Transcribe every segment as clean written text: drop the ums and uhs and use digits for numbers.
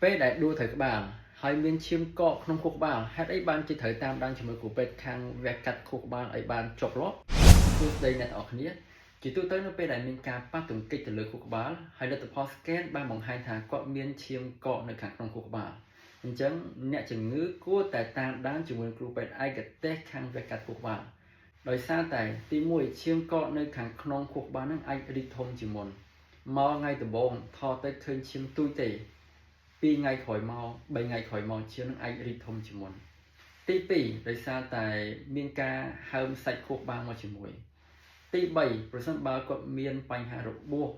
ពេលដែលដួលត្រូវក្បាលហើយមានឈាមកកក្នុងខួរក្បាលហេតុអីបានជាត្រូវតាមដានជាមួយគ្រូពេទ្យខាងវះកាត់ខួរក្បាលឲ្យបានជាប់លាប់សួស្តីអ្នកទាំងអស់គ្នាជាទូទៅនៅពេលដែលមានការប៉ះទង្គិចទៅលើខួរក្បាលហើយលទ្ធផល scan បានបង្ហាញថាគាត់មានឈាមកកនៅខាងក្នុងខួរក្បាលអញ្ចឹងអ្នកជំងឺគួរតែតាមដានជាមួយគ្រូពេទ្យឯកទេសខាងវះកាត់ខួរក្បាលដោយសារតែទី1ឈាមកកនៅខាងក្នុងខួរក្បាលនឹងអាចរីកធំជាងមុនមកថ្ងៃដំបូងថតទៅឃើញឈាមទូចទេ2ថ្ងៃក្រោយមក3ថ្ងៃក្រោយមកឈាមនឹងអាចរីកធំជាងមុនទី2ដោយសារតែមានការហើមសាច់ខួរក្បាលមកជាមួយទី3ប្រសិនបើគាត់មានបញ្ហារបួស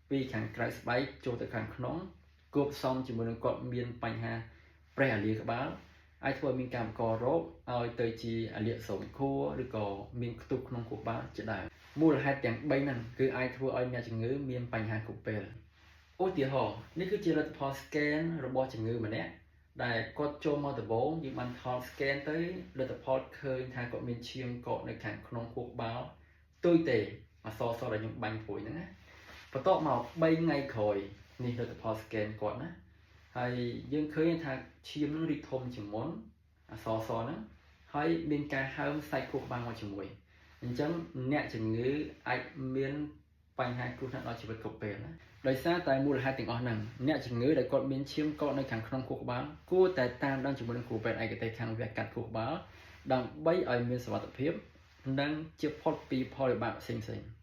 ពីខាងក្រៅស្បែកចូលទៅខាងក្នុងគួបផ្សំជាមួយនឹងគាត់មានបញ្ហាប្រេះអាលាក្បាលអាចធ្វើឲ្យមានការបង្ករោគឲ្យទៅជាអាលាកសូមខួរឬក៏មានខ្ទុះក្នុងខួរក្បាលជាដើមមូលហេតុទាំង3ហ្នឹងគឺអាចធ្វើឲ្យអ្នកជំងឺមានបញ្ហាគ្រប់ពេលឧទាហរណ៍នេះគឺជាលទ្ធផល scan របស់ជំងឺម្នាក់ដែលគាត់ចូលមកដំបូងយើងបានថត scan ទៅលទ្ធផលឃើញថាគាត់មានឈាមកកនៅខាងក្នុងខួរក្បាលទុយទេអសសដែលខ្ញុំបាញ់ព្រួយហ្នឹងណាបន្ទាប់មក3ថ្ងៃក្រោយនេះលទ្ធផល scan គាត់ណាហើយយើងឃើញថាឈាមនឹងរីកធំជាងមុនអសសហ្នឹងហើយមានការហើមសាច់ខួរក្បាលមកជាមួយអញ្ចឹងអ្នកជំងឺអាចមានបញ្ហាគ្រោះថ្នាក់ដល់ជីវិតគ្រប់ពេលណាដោយសារតែមូលហេតុទាំងអស់ហ្នឹងអ្នកជំងឺដែលគាត់មានឈាមកកនៅខាងក្នុងខួរក្បាលគួរតែតាមដានជាមួយនឹងគ្រូពេទ្យឯកទេសខាងវះកាត់ខួរក្បាលដើម្បីឲ្យមានសុវត្ថិភាពនិងជៀសផុតពីផលវិបាកផ្សេងៗ